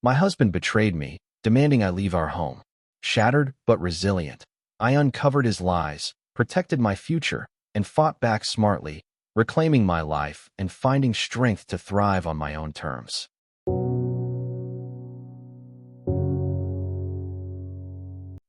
My husband betrayed me, demanding I leave our home. Shattered but resilient, I uncovered his lies, protected my future, and fought back smartly, reclaiming my life and finding strength to thrive on my own terms.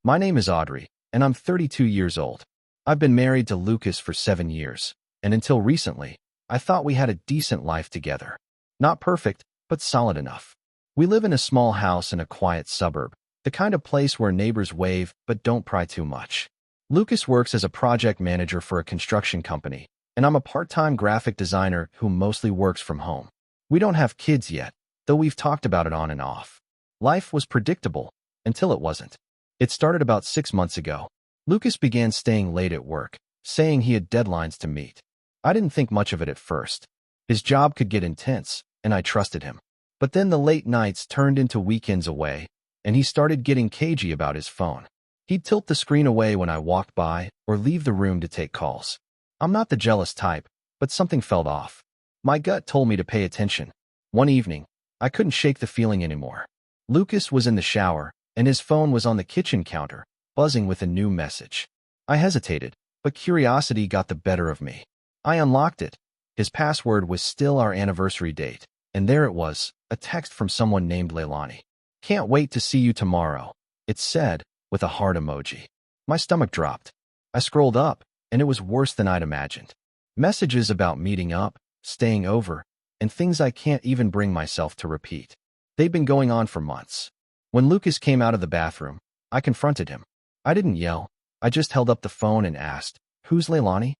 My name is Audrey, and I'm 32 years old. I've been married to Lucas for 7 years, and until recently, I thought we had a decent life together. Not perfect, but solid enough. We live in a small house in a quiet suburb, the kind of place where neighbors wave but don't pry too much. Lucas works as a project manager for a construction company, and I'm a part-time graphic designer who mostly works from home. We don't have kids yet, though we've talked about it on and off. Life was predictable until it wasn't. It started about 6 months ago. Lucas began staying late at work, saying he had deadlines to meet. I didn't think much of it at first. His job could get intense, and I trusted him. But then the late nights turned into weekends away, and he started getting cagey about his phone. He'd tilt the screen away when I walked by or leave the room to take calls. I'm not the jealous type, but something felt off. My gut told me to pay attention. One evening, I couldn't shake the feeling anymore. Lucas was in the shower, and his phone was on the kitchen counter, buzzing with a new message. I hesitated, but curiosity got the better of me. I unlocked it. His password was still our anniversary date, and there it was, a text from someone named Leilani. "Can't wait to see you tomorrow," it said, with a heart emoji. My stomach dropped. I scrolled up, and it was worse than I'd imagined. Messages about meeting up, staying over, and things I can't even bring myself to repeat. They'd been going on for months. When Lucas came out of the bathroom, I confronted him. I didn't yell. I just held up the phone and asked, "Who's Leilani?"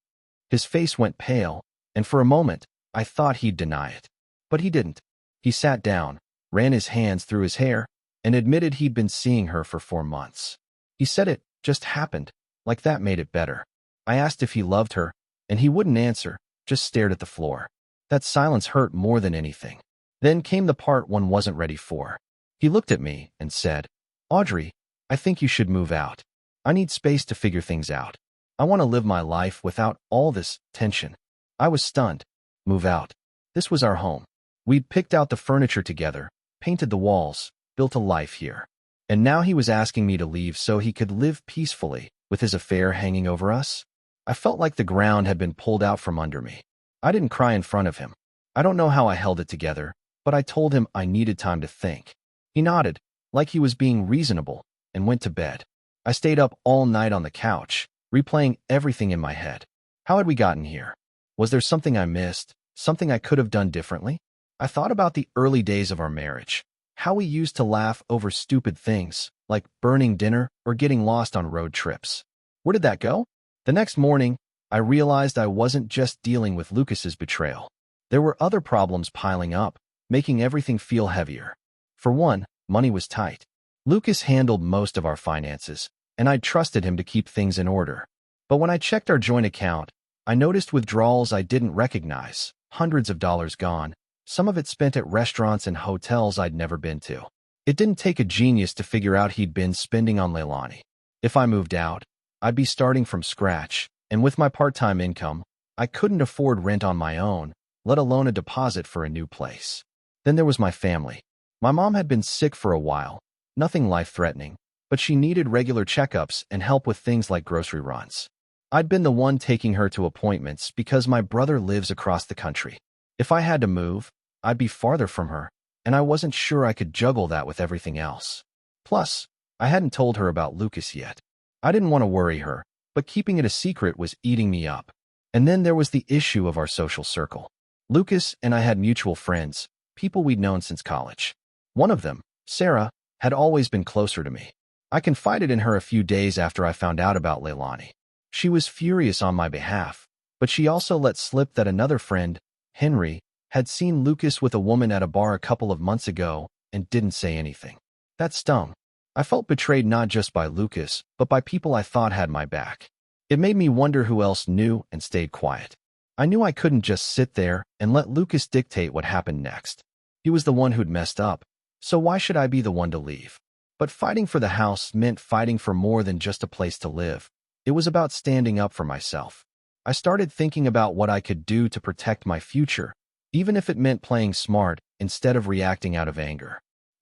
His face went pale, and for a moment, I thought he'd deny it. But he didn't. He sat down, ran his hands through his hair, and admitted he'd been seeing her for 4 months. He said it just happened, like that made it better. I asked if he loved her, and he wouldn't answer, just stared at the floor. That silence hurt more than anything. Then came the part one wasn't ready for. He looked at me and said, "Audrey, I think you should move out. I need space to figure things out. I want to live my life without all this tension." I was stunned. Move out. This was our home. We'd picked out the furniture together, painted the walls, built a life here. And now he was asking me to leave so he could live peacefully, with his affair hanging over us? I felt like the ground had been pulled out from under me. I didn't cry in front of him. I don't know how I held it together, but I told him I needed time to think. He nodded, like he was being reasonable, and went to bed. I stayed up all night on the couch, replaying everything in my head. How had we gotten here? Was there something I missed, something I could have done differently? I thought about the early days of our marriage, how we used to laugh over stupid things, like burning dinner or getting lost on road trips. Where did that go? The next morning, I realized I wasn't just dealing with Lucas's betrayal. There were other problems piling up, making everything feel heavier. For one, money was tight. Lucas handled most of our finances, and I trusted him to keep things in order. But when I checked our joint account, I noticed withdrawals I didn't recognize, hundreds of dollars gone, some of it spent at restaurants and hotels I'd never been to. It didn't take a genius to figure out he'd been spending on Leilani. If I moved out, I'd be starting from scratch, and with my part-time income, I couldn't afford rent on my own, let alone a deposit for a new place. Then there was my family. My mom had been sick for a while, nothing life-threatening, but she needed regular checkups and help with things like grocery runs. I'd been the one taking her to appointments because my brother lives across the country. If I had to move, I'd be farther from her, and I wasn't sure I could juggle that with everything else. Plus, I hadn't told her about Lucas yet. I didn't want to worry her, but keeping it a secret was eating me up. And then there was the issue of our social circle. Lucas and I had mutual friends, people we'd known since college. One of them, Sarah, had always been closer to me. I confided in her a few days after I found out about Leilani. She was furious on my behalf, but she also let slip that another friend, Henry, had seen Lucas with a woman at a bar a couple of months ago and didn't say anything. That stung. I felt betrayed not just by Lucas, but by people I thought had my back. It made me wonder who else knew and stayed quiet. I knew I couldn't just sit there and let Lucas dictate what happened next. He was the one who'd messed up, so why should I be the one to leave? But fighting for the house meant fighting for more than just a place to live. It was about standing up for myself. I started thinking about what I could do to protect my future, even if it meant playing smart instead of reacting out of anger.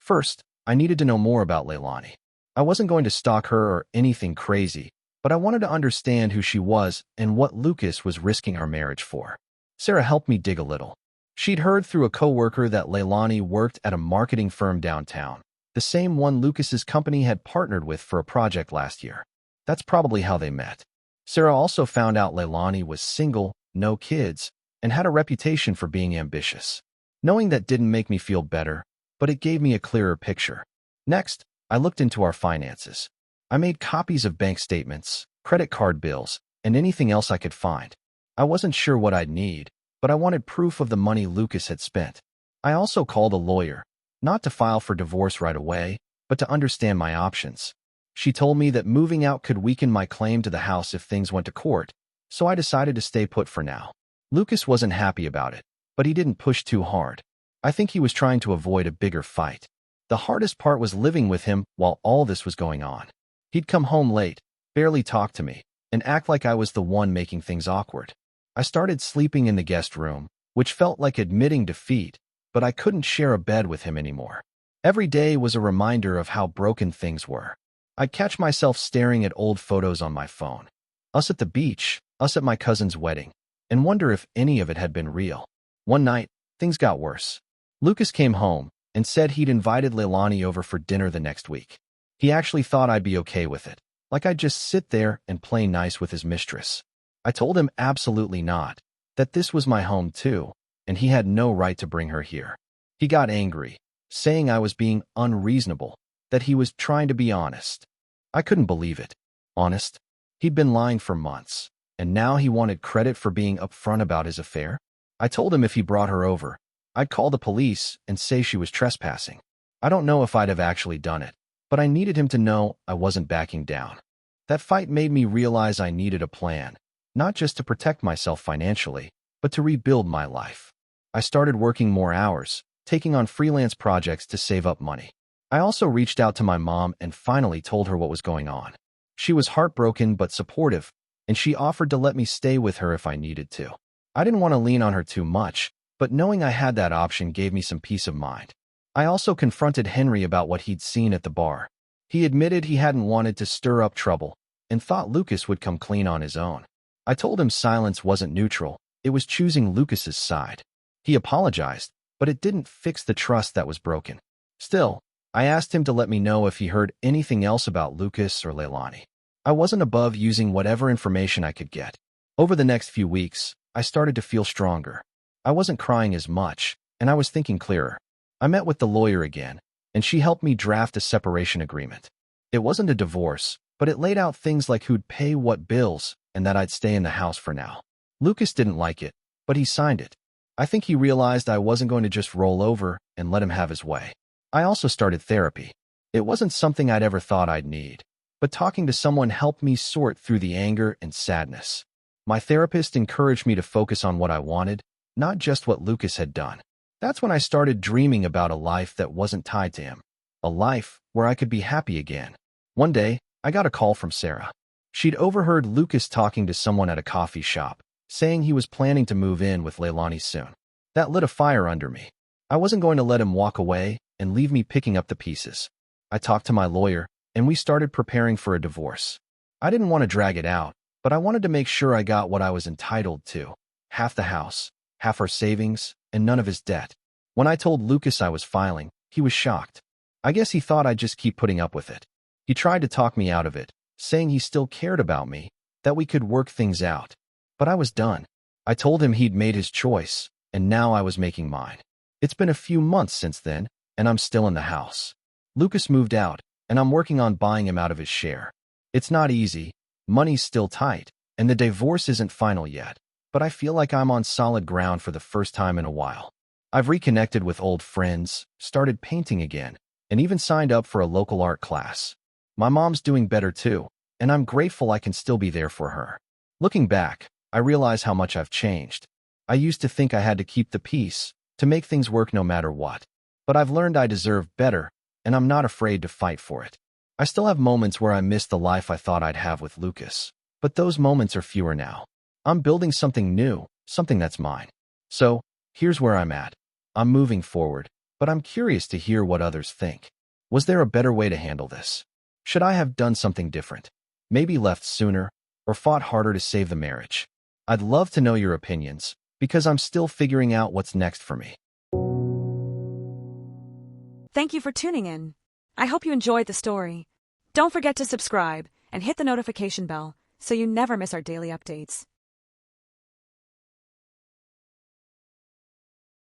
First, I needed to know more about Leilani. I wasn't going to stalk her or anything crazy, but I wanted to understand who she was and what Lucas was risking our marriage for. Sarah helped me dig a little. She'd heard through a coworker that Leilani worked at a marketing firm downtown, the same one Lucas's company had partnered with for a project last year. That's probably how they met. Sarah also found out Leilani was single, no kids, and had a reputation for being ambitious. Knowing that didn't make me feel better, but it gave me a clearer picture. Next, I looked into our finances. I made copies of bank statements, credit card bills, and anything else I could find. I wasn't sure what I'd need, but I wanted proof of the money Lucas had spent. I also called a lawyer, not to file for divorce right away, but to understand my options. She told me that moving out could weaken my claim to the house if things went to court, so I decided to stay put for now. Lucas wasn't happy about it, but he didn't push too hard. I think he was trying to avoid a bigger fight. The hardest part was living with him while all this was going on. He'd come home late, barely talk to me, and act like I was the one making things awkward. I started sleeping in the guest room, which felt like admitting defeat, but I couldn't share a bed with him anymore. Every day was a reminder of how broken things were. I'd catch myself staring at old photos on my phone. Us at the beach, us at my cousin's wedding, and wonder if any of it had been real. One night, things got worse. Lucas came home and said he'd invited Leilani over for dinner the next week. He actually thought I'd be okay with it, like I'd just sit there and play nice with his mistress. I told him absolutely not, that this was my home too, and he had no right to bring her here. He got angry, saying I was being unreasonable, that he was trying to be honest. I couldn't believe it. Honest? He'd been lying for months, and now he wanted credit for being upfront about his affair? I told him if he brought her over, I'd call the police and say she was trespassing. I don't know if I'd have actually done it, but I needed him to know I wasn't backing down. That fight made me realize I needed a plan, not just to protect myself financially, but to rebuild my life. I started working more hours, taking on freelance projects to save up money. I also reached out to my mom and finally told her what was going on. She was heartbroken but supportive, and she offered to let me stay with her if I needed to. I didn't want to lean on her too much, but knowing I had that option gave me some peace of mind. I also confronted Henry about what he'd seen at the bar. He admitted he hadn't wanted to stir up trouble and thought Lucas would come clean on his own. I told him silence wasn't neutral, it was choosing Lucas's side. He apologized, but it didn't fix the trust that was broken. Still, I asked him to let me know if he heard anything else about Lucas or Leilani. I wasn't above using whatever information I could get. Over the next few weeks, I started to feel stronger. I wasn't crying as much, and I was thinking clearer. I met with the lawyer again, and she helped me draft a separation agreement. It wasn't a divorce, but it laid out things like who'd pay what bills and that I'd stay in the house for now. Lucas didn't like it, but he signed it. I think he realized I wasn't going to just roll over and let him have his way. I also started therapy. It wasn't something I'd ever thought I'd need, but talking to someone helped me sort through the anger and sadness. My therapist encouraged me to focus on what I wanted, not just what Lucas had done. That's when I started dreaming about a life that wasn't tied to him, a life where I could be happy again. One day, I got a call from Sarah. She'd overheard Lucas talking to someone at a coffee shop, saying he was planning to move in with Leilani soon. That lit a fire under me. I wasn't going to let him walk away and leave me picking up the pieces. I talked to my lawyer, and we started preparing for a divorce. I didn't want to drag it out, but I wanted to make sure I got what I was entitled to. Half the house, half our savings, and none of his debt. When I told Lucas I was filing, he was shocked. I guess he thought I'd just keep putting up with it. He tried to talk me out of it, saying he still cared about me, that we could work things out. But I was done. I told him he'd made his choice, and now I was making mine. It's been a few months since then, and I'm still in the house. Lucas moved out, and I'm working on buying him out of his share. It's not easy, money's still tight, and the divorce isn't final yet, but I feel like I'm on solid ground for the first time in a while. I've reconnected with old friends, started painting again, and even signed up for a local art class. My mom's doing better too, and I'm grateful I can still be there for her. Looking back, I realize how much I've changed. I used to think I had to keep the peace, to make things work no matter what. But I've learned I deserve better, and I'm not afraid to fight for it. I still have moments where I miss the life I thought I'd have with Lucas, but those moments are fewer now. I'm building something new, something that's mine. So, here's where I'm at. I'm moving forward, but I'm curious to hear what others think. Was there a better way to handle this? Should I have done something different? Maybe left sooner, or fought harder to save the marriage? I'd love to know your opinions, because I'm still figuring out what's next for me. Thank you for tuning in. I hope you enjoyed the story. Don't forget to subscribe and hit the notification bell so you never miss our daily updates.